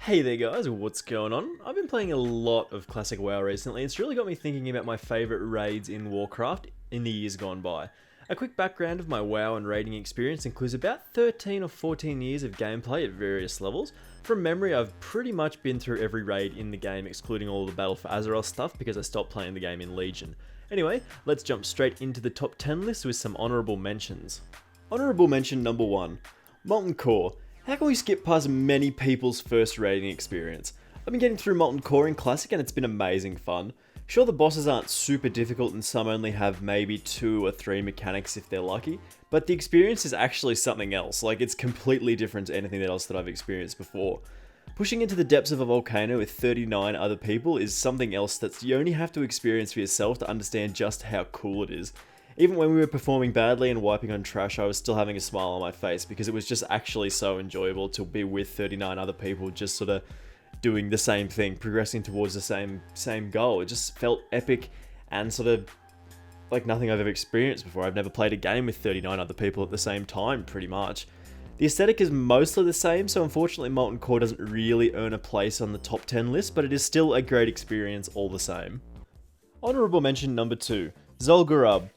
Hey there guys, what's going on? I've been playing a lot of classic WoW recently. It's really got me thinking about my favourite raids in Warcraft in the years gone by. A quick background of my WoW and raiding experience includes about 13 or 14 years of gameplay at various levels. From memory, I've pretty much been through every raid in the game, excluding all the Battle for Azeroth stuff because I stopped playing the game in Legion. Anyway, let's jump straight into the top 10 list with some honourable mentions. Honourable mention number 1, Molten Core. How can we skip past many people's first raiding experience? I've been getting through Molten Core in Classic and it's been amazing fun. Sure, the bosses aren't super difficult and some only have maybe 2 or 3 mechanics if they're lucky, but the experience is actually something else. Like, it's completely different to anything else that I've experienced before. Pushing into the depths of a volcano with 39 other people is something else that you only have to experience for yourself to understand just how cool it is. Even when we were performing badly and wiping on trash, I was still having a smile on my face because it was just actually so enjoyable to be with 39 other people just sort of doing the same thing, progressing towards the same goal. It just felt epic and sort of like nothing I've ever experienced before. I've never played a game with 39 other people at the same time, pretty much. The aesthetic is mostly the same, so unfortunately Molten Core doesn't really earn a place on the top 10 list, but it is still a great experience all the same. Honourable mention number 2, Zagreb.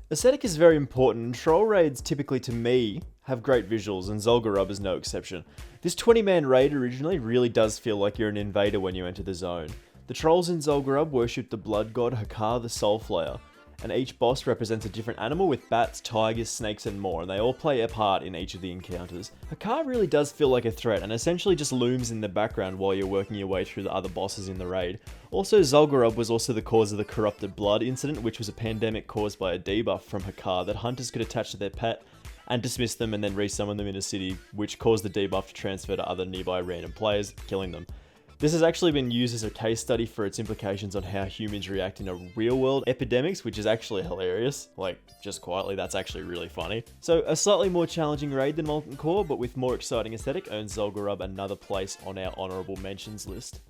Aesthetic is very important, and troll raids typically, to me, have great visuals, and Zagreb is no exception. This 20-man raid originally really does feel like you're an invader when you enter the zone. The trolls in Zagreb worship the blood god Hakar the Soulflayer, and each boss represents a different animal with bats, tigers, snakes and more, and they all play a part in each of the encounters. Hakar really does feel like a threat, and essentially just looms in the background while you're working your way through the other bosses in the raid. Also, Zagreb was also the cause of the corrupted blood incident, which was a pandemic caused by a debuff from Hakar that hunters could attach to their pet and dismiss them and then resummon them in a city, which caused the debuff to transfer to other nearby random players, killing them. This has actually been used as a case study for its implications on how humans react in a real-world epidemics, which is actually hilarious. Like, just quietly, that's actually really funny. So, a slightly more challenging raid than Molten Core, but with more exciting aesthetic, earns Zagreb another place on our honourable mentions list.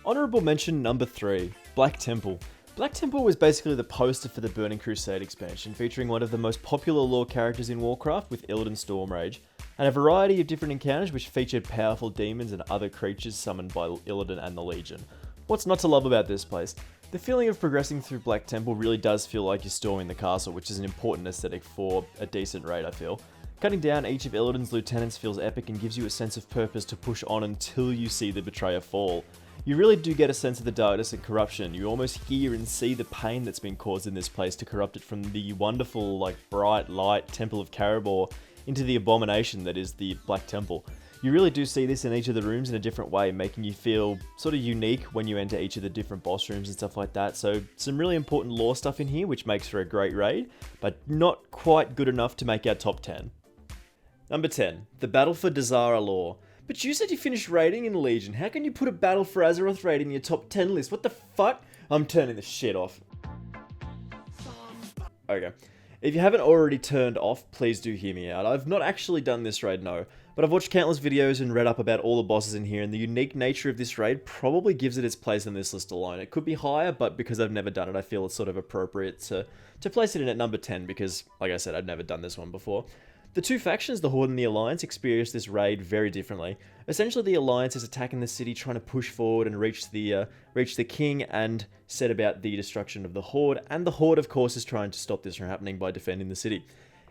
Honourable mention number 3, Black Temple. Black Temple was basically the poster for the Burning Crusade expansion, featuring one of the most popular lore characters in Warcraft with Illidan Stormrage, and a variety of different encounters which featured powerful demons and other creatures summoned by Illidan and the Legion. What's not to love about this place? The feeling of progressing through Black Temple really does feel like you're storming the castle, which is an important aesthetic for a decent raid, I feel. Cutting down each of Illidan's lieutenants feels epic and gives you a sense of purpose to push on until you see the betrayer fall. You really do get a sense of the darkness and corruption. You almost hear and see the pain that's been caused in this place to corrupt it from the wonderful, bright light Temple of Karabor into the abomination that is the Black Temple. You really do see this in each of the rooms in a different way, making you feel sort of unique when you enter each of the different boss rooms and stuff like that. So some really important lore stuff in here, which makes for a great raid, but not quite good enough to make our top 10. Number 10, the Battle for Dazara lore. But you said you finished raiding in Legion. How can you put a Battle for Azeroth raid in your top 10 list? What the fuck? I'm turning this shit off. Okay. If you haven't already turned off, please do hear me out. I've not actually done this raid, no. But I've watched countless videos and read up about all the bosses in here, and the unique nature of this raid probably gives it its place on this list alone. It could be higher, but because I've never done it, I feel it's sort of appropriate to place it in at number 10 because, like I said, I've never done this one before. The two factions, the Horde and the Alliance, experience this raid very differently. Essentially, the Alliance is attacking the city, trying to push forward and reach the king and set about the destruction of the Horde, and the Horde, of course, is trying to stop this from happening by defending the city.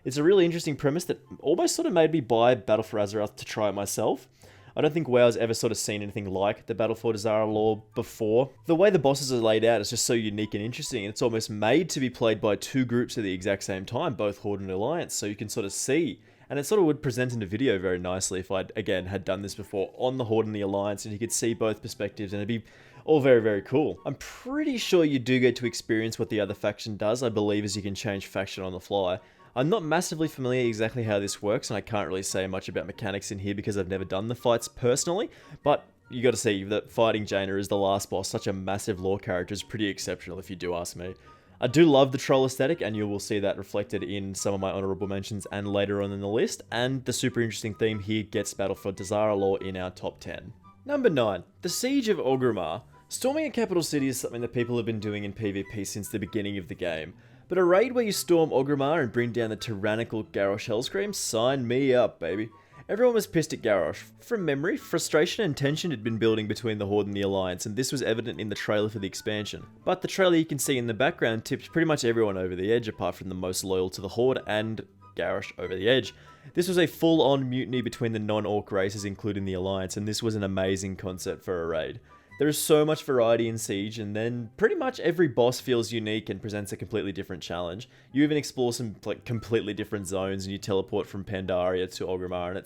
It's a really interesting premise that almost sort of made me buy Battle for Azeroth to try it myself. I don't think WoW's ever sort of seen anything like the Battle for Dazara lore before. The way the bosses are laid out is just so unique and interesting, and it's almost made to be played by two groups at the exact same time, both Horde and Alliance, so you can sort of see. And it sort of would present in a video very nicely if I'd, again, had done this before on the Horde and the Alliance, and you could see both perspectives, and it'd be all very, very cool. I'm pretty sure you do get to experience what the other faction does, I believe, as you can change faction on the fly. I'm not massively familiar exactly how this works, and I can't really say much about mechanics in here because I've never done the fights personally, but you gotta see that fighting Jaina as the last boss, such a massive lore character, is pretty exceptional if you do ask me. I do love the troll aesthetic, and you will see that reflected in some of my honourable mentions and later on in the list, and the super interesting theme here gets Battle for Dazara lore in our top 10. Number 9, the Siege of Orgrimmar. Storming a capital city is something that people have been doing in PvP since the beginning of the game. But a raid where you storm Orgrimmar and bring down the tyrannical Garrosh Hellscream? Sign me up, baby. Everyone was pissed at Garrosh. From memory, frustration and tension had been building between the Horde and the Alliance, and this was evident in the trailer for the expansion. But the trailer you can see in the background tipped pretty much everyone over the edge, apart from the most loyal to the Horde and Garrosh over the edge. This was a full-on mutiny between the non-orc races, including the Alliance, and this was an amazing concept for a raid. There is so much variety in Siege, and then pretty much every boss feels unique and presents a completely different challenge. You even explore some completely different zones, and you teleport from Pandaria to Orgrimmar, and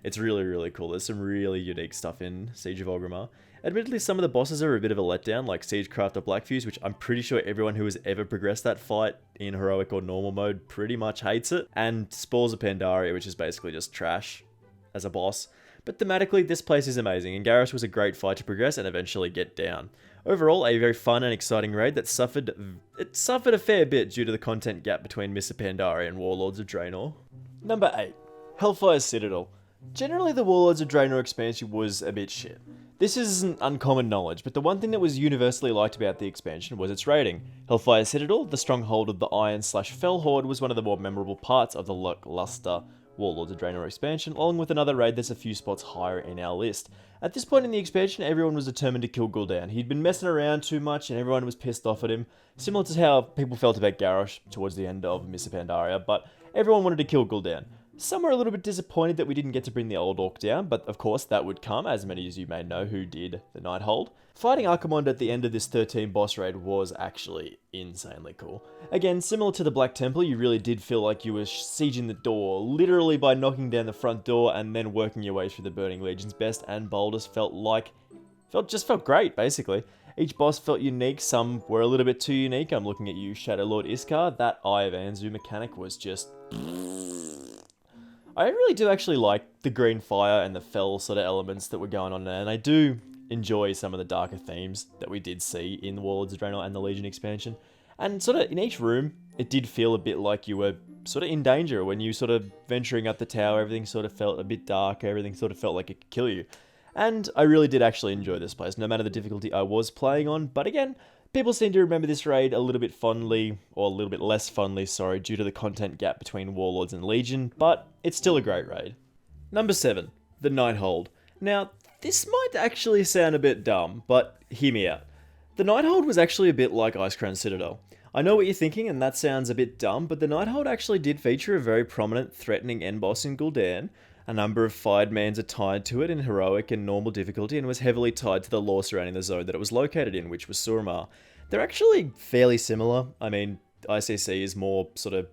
it's really, really cool. There's some really unique stuff in Siege of Orgrimmar. Admittedly, some of the bosses are a bit of a letdown, like Siegecraft or Blackfuse, which I'm pretty sure everyone who has ever progressed that fight in Heroic or Normal mode pretty much hates it. And Spores of Pandaria, which is basically just trash as a boss. But thematically, this place is amazing, and Garrosh was a great fight to progress and eventually get down. Overall, a very fun and exciting raid that suffered a fair bit due to the content gap between Mists of Pandaria and Warlords of Draenor. Number 8. Hellfire Citadel. Generally, the Warlords of Draenor expansion was a bit shit. This isn't uncommon knowledge, but the one thing that was universally liked about the expansion was its rating. Hellfire Citadel, the stronghold of the Iron/Fell Horde, was one of the more memorable parts of the Luster Warlords of Draenor expansion, along with another raid that's a few spots higher in our list. At this point in the expansion, everyone was determined to kill Gul'dan. He'd been messing around too much and everyone was pissed off at him, similar to how people felt about Garrosh towards the end of Mists of Pandaria, but everyone wanted to kill Gul'dan. Some were a little bit disappointed that we didn't get to bring the old orc down, but of course that would come, as many as you may know who did the Nighthold. Fighting Archimonde at the end of this 13 boss raid was actually insanely cool. Again, similar to the Black Temple, you really did feel like you were sieging the door, literally by knocking down the front door and then working your way through the Burning Legion's best and boldest felt great, basically. Each boss felt unique, some were a little bit too unique. I'm looking at you, Shadow Lord Iskar. That Eye of Anzu mechanic was just... I really do actually like the green fire and the fell sort of elements that were going on there, and I do enjoy some of the darker themes that we did see in the Warlords of Draenor and the Legion expansion. And sort of in each room, it did feel a bit like you were sort of in danger. When you sort of venturing up the tower, everything sort of felt a bit dark, everything sort of felt like it could kill you. And I really did actually enjoy this place, no matter the difficulty I was playing on. But again, people seem to remember this raid a little bit fondly, or a little bit less fondly, sorry, due to the content gap between Warlords and Legion, but it's still a great raid. Number 7, the Nighthold. Now, this might actually sound a bit dumb, but hear me out. The Nighthold was actually a bit like Icecrown Citadel. I know what you're thinking, and that sounds a bit dumb, but the Nighthold actually did feature a very prominent, threatening end boss in Gul'dan. A number of fired mans are tied to it in heroic and normal difficulty, and was heavily tied to the lore surrounding the zone that it was located in, which was Suramar. They're actually fairly similar. I mean, ICC is more sort of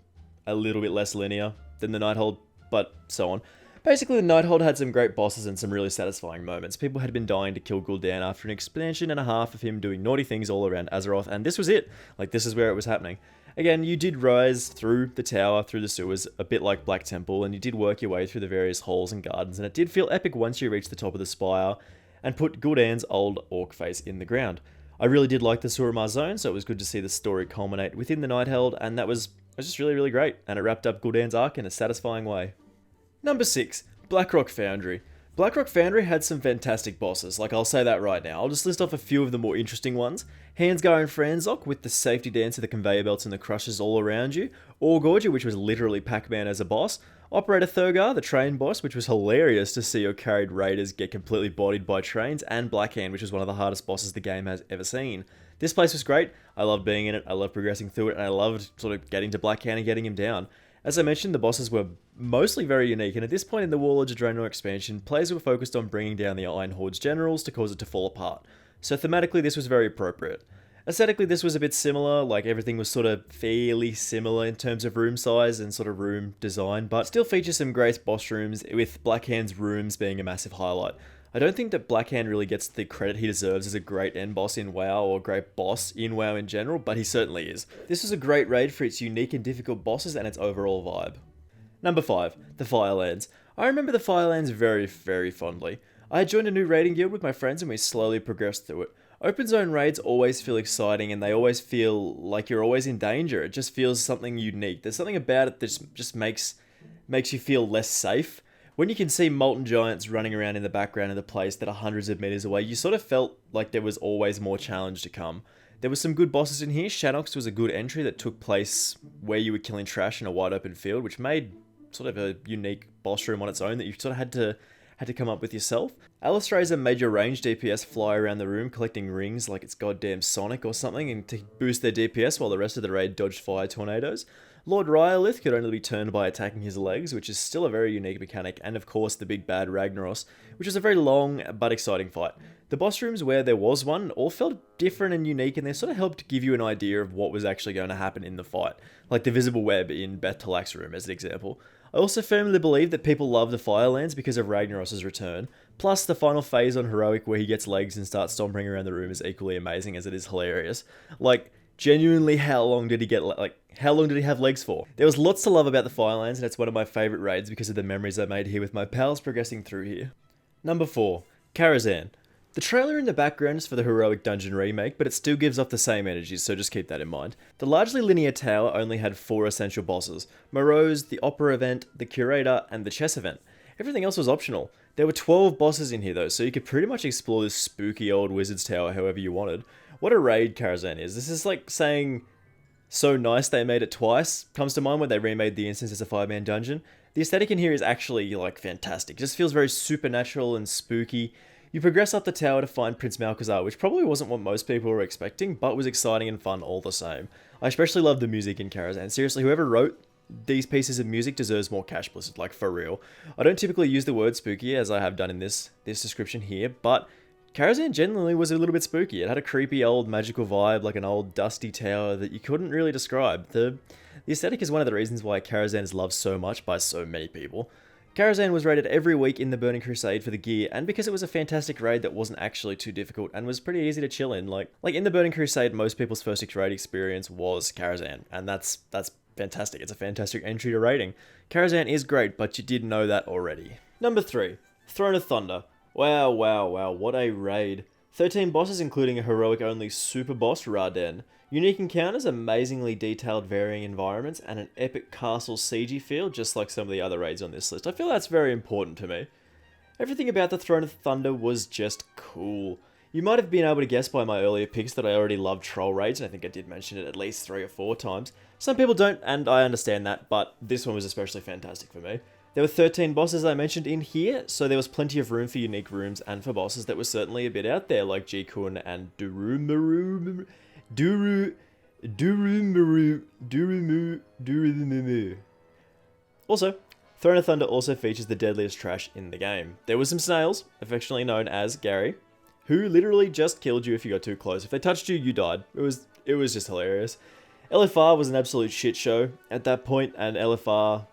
a little bit less linear than the Nighthold, but so on. Basically, the Nighthold had some great bosses and some really satisfying moments. People had been dying to kill Gul'dan after an expansion and a half of him doing naughty things all around Azeroth, and this was it. Like, this is where it was happening. Again, you did rise through the tower, through the sewers, a bit like Black Temple, and you did work your way through the various halls and gardens, and it did feel epic once you reached the top of the spire and put Gul'dan's old orc face in the ground. I really did like the Suramar zone, so it was good to see the story culminate within the Nighthold, and it was just really, really great, and it wrapped up Gul'dan's arc in a satisfying way. Number 6, Blackrock Foundry. Blackrock Foundry had some fantastic bosses, like I'll say that right now. I'll just list off a few of the more interesting ones. Hansgar and Franzok with the safety dance of the conveyor belts and the crushers all around you. Orgorger, which was literally Pac-Man as a boss. Operator Thurgar, the train boss, which was hilarious to see your carried raiders get completely bodied by trains. And Blackhand, which was one of the hardest bosses the game has ever seen. This place was great. I loved being in it, I loved progressing through it, and I loved sort of getting to Blackhand and getting him down. As I mentioned, the bosses were mostly very unique, and at this point in the Warlords of Draenor expansion, players were focused on bringing down the Iron Horde's generals to cause it to fall apart. So thematically, this was very appropriate. Aesthetically, this was a bit similar, like everything was sort of fairly similar in terms of room size and sort of room design, but still features some great boss rooms, with Blackhand's rooms being a massive highlight. I don't think that Blackhand really gets the credit he deserves as a great end boss in WoW or great boss in WoW in general, but he certainly is. This was a great raid for its unique and difficult bosses and its overall vibe. Number 5, the Firelands. I remember the Firelands very, very fondly. I had joined a new raiding guild with my friends and we slowly progressed through it. Open zone raids always feel exciting and they always feel like you're always in danger. It just feels something unique. There's something about it that just makes you feel less safe. When you can see molten giants running around in the background of the place that are hundreds of meters away, you sort of felt like there was always more challenge to come. There were some good bosses in here. Shanox was a good entry that took place where you were killing trash in a wide open field, which made sort of a unique boss room on its own that you sort of had to come up with yourself. Alistair's a major range DPS fly around the room collecting rings like it's goddamn Sonic or something and to boost their DPS while the rest of the raid dodged fire tornadoes. Lord Rylith could only be turned by attacking his legs, which is still a very unique mechanic, and of course the big bad Ragnaros, which was a very long but exciting fight. The boss rooms where there was one all felt different and unique, and they sort of helped give you an idea of what was actually going to happen in the fight, like the visible web in Beth Talak's room as an example. I also firmly believe that people love the Firelands because of Ragnaros' return, plus the final phase on Heroic where he gets legs and starts stomping around the room is equally amazing as it is hilarious. Like, genuinely, how long did he have legs for? There was lots to love about the Firelands, and it's one of my favourite raids because of the memories I made here with my pals progressing through here. Number 4. Karazhan. The trailer in the background is for the Heroic Dungeon remake, but it still gives off the same energies, so just keep that in mind. The largely linear tower only had 4 essential bosses: Morose, the Opera event, the Curator, and the Chess event. Everything else was optional. There were 12 bosses in here though, so you could pretty much explore this spooky old wizard's tower however you wanted. What a raid Karazhan is. This is like saying so nice they made it twice. Comes to mind when they remade the instance as a 5-man dungeon. The aesthetic in here is actually like fantastic. It just feels very supernatural and spooky. You progress up the tower to find Prince Malchezaar, which probably wasn't what most people were expecting, but was exciting and fun all the same. I especially love the music in Karazhan. Seriously, whoever wrote these pieces of music deserves more cash blizzard, like for real. I don't typically use the word spooky as I have done in this description here, but Karazhan genuinely was a little bit spooky. It had a creepy old magical vibe, like an old dusty tower that you couldn't really describe. The aesthetic is one of the reasons why Karazhan is loved so much by so many people. Karazhan was raided every week in the Burning Crusade for the gear, and because it was a fantastic raid that wasn't actually too difficult and was pretty easy to chill in. Like in the Burning Crusade, most people's first raid experience was Karazhan, and that's fantastic. It's a fantastic entry to raiding. Karazhan is great, but you did know that already. Number 3. Throne of Thunder. Wow, what a raid. 13 bosses including a heroic-only super boss, Raden. Unique encounters, amazingly detailed varying environments, and an epic castle siegey feel, just like some of the other raids on this list. I feel that's very important to me. Everything about the Throne of Thunder was just cool. You might have been able to guess by my earlier picks that I already loved troll raids, and I think I did mention it at least 3 or 4 times. Some people don't, and I understand that, but this one was especially fantastic for me. There were 13 bosses I mentioned in here, so there was plenty of room for unique rooms and for bosses that were certainly a bit out there, like Jikun and Durumaru. Also, Throne of Thunder also features the deadliest trash in the game. There were some snails, affectionately known as Gary, who literally just killed you if you got too close. If they touched you, you died. It was just hilarious. LFR was an absolute shit show at that point, and LFR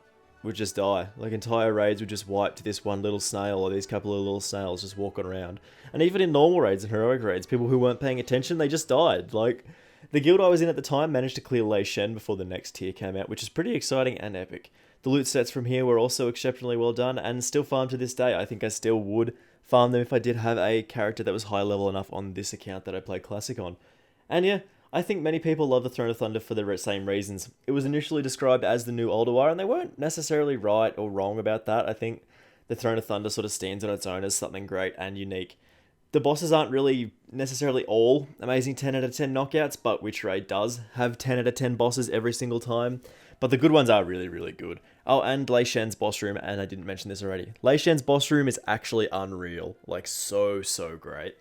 would just die. Like, entire raids would just wipe to this one little snail or these couple of little snails just walking around. And even in normal raids and heroic raids, people who weren't paying attention, they just died. Like, the guild I was in at the time managed to clear Lei Shen before the next tier came out, which is pretty exciting and epic. The loot sets from here were also exceptionally well done and still farmed to this day. I think I still would farm them if I did have a character that was high level enough on this account that I play Classic on. And yeah, I think many people love the Throne of Thunder for the same reasons. It was initially described as the new Ulduar, and they weren't necessarily right or wrong about that. I think the Throne of Thunder sort of stands on its own as something great and unique. The bosses aren't really necessarily all amazing 10 out of 10 knockouts, but which raid does have 10 out of 10 bosses every single time. But the good ones are really, really good. Oh, and Lei Shen's boss room, and I didn't mention this already. Lei Shen's boss room is actually unreal. Like, so great.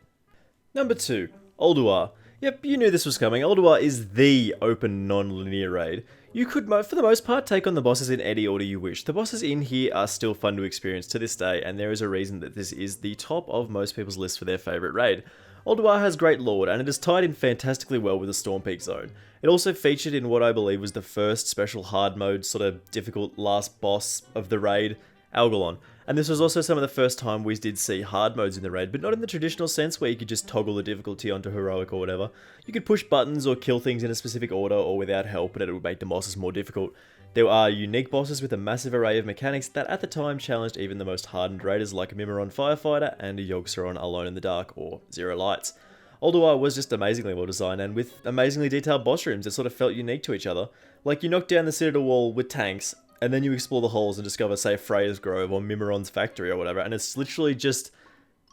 Number 2, Ulduar. Yep, you knew this was coming. Ulduar is the open non-linear raid. You could, for the most part, take on the bosses in any order you wish. The bosses in here are still fun to experience to this day, and there is a reason that this is the top of most people's list for their favourite raid. Ulduar has great lore, and it is tied in fantastically well with the Storm Peak zone. It also featured in what I believe was the first special hard mode, sort of difficult last boss of the raid, Algalon. And this was also some of the first time we did see hard modes in the raid, but not in the traditional sense where you could just toggle the difficulty onto heroic or whatever. You could push buttons or kill things in a specific order or without help, and it would make the bosses more difficult. There are unique bosses with a massive array of mechanics that at the time challenged even the most hardened raiders like Mimiron Firefighter and Yogg-Saron Alone in the Dark or Zero Lights. Ulduar was just amazingly well designed and with amazingly detailed boss rooms that sort of felt unique to each other. Like, you knock down the Citadel wall with tanks, and then you explore the holes and discover, say, Freya's Grove or Mimiron's factory or whatever, and it's literally just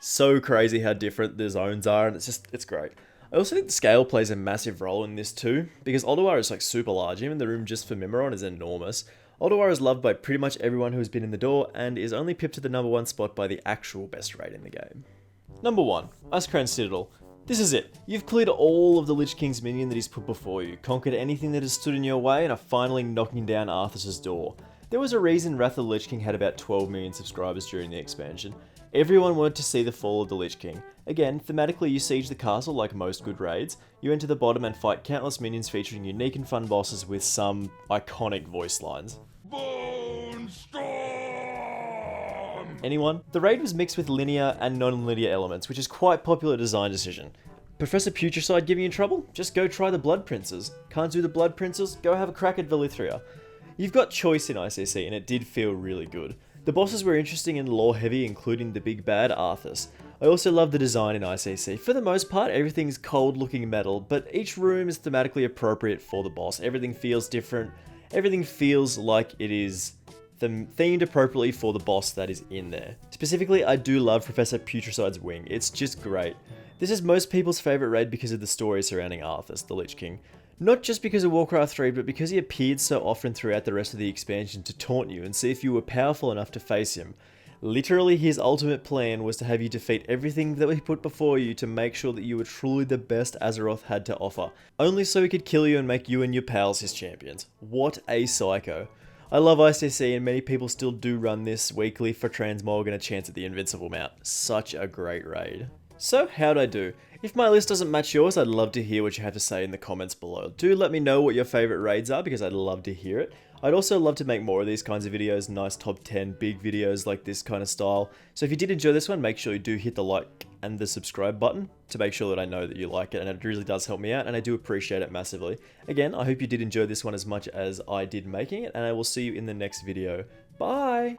so crazy how different the zones are, and it's great. I also think the scale plays a massive role in this too, because Ulduar is like super large. Even the room just for Mimiron is enormous. Ulduar is loved by pretty much everyone who has been in the door, and is only pipped to the number 1 spot by the actual best raid in the game. Number 1, Hellfire Citadel. This is it. You've cleared all of the Lich King's minion that he's put before you, conquered anything that has stood in your way, and are finally knocking down Arthas's door. There was a reason Wrath of the Lich King had about 12 million subscribers during the expansion. Everyone wanted to see the fall of the Lich King. Again, thematically you siege the castle like most good raids, you enter the bottom and fight countless minions featuring unique and fun bosses with some iconic voice lines. Anyone? The raid was mixed with linear and non-linear elements, which is quite popular design decision. Professor Putricide giving you trouble? Just go try the Blood Princes. Can't do the Blood Princes? Go have a crack at Velithria. You've got choice in ICC, and it did feel really good. The bosses were interesting and lore heavy, including the big bad Arthas. I also love the design in ICC. For the most part, everything's cold looking metal, but each room is thematically appropriate for the boss. Everything feels different. Everything feels like it is themed appropriately for the boss that is in there. Specifically, I do love Professor Putricide's wing. It's just great. This is most people's favourite raid because of the story surrounding Arthas, the Lich King. Not just because of Warcraft 3, but because he appeared so often throughout the rest of the expansion to taunt you and see if you were powerful enough to face him. Literally, his ultimate plan was to have you defeat everything that he put before you to make sure that you were truly the best Azeroth had to offer. Only so he could kill you and make you and your pals his champions. What a psycho. I love ICC, and many people still do run this weekly for Transmog and a chance at the Invincible mount. Such a great raid. So, how'd I do? If my list doesn't match yours, I'd love to hear what you have to say in the comments below. Do let me know what your favourite raids are, because I'd love to hear it. I'd also love to make more of these kinds of videos, nice top 10 big videos like this kind of style. So if you did enjoy this one, make sure you do hit the like and the subscribe button to make sure that I know that you like it, and it really does help me out, and I do appreciate it massively. Again, I hope you did enjoy this one as much as I did making it, and I will see you in the next video. Bye!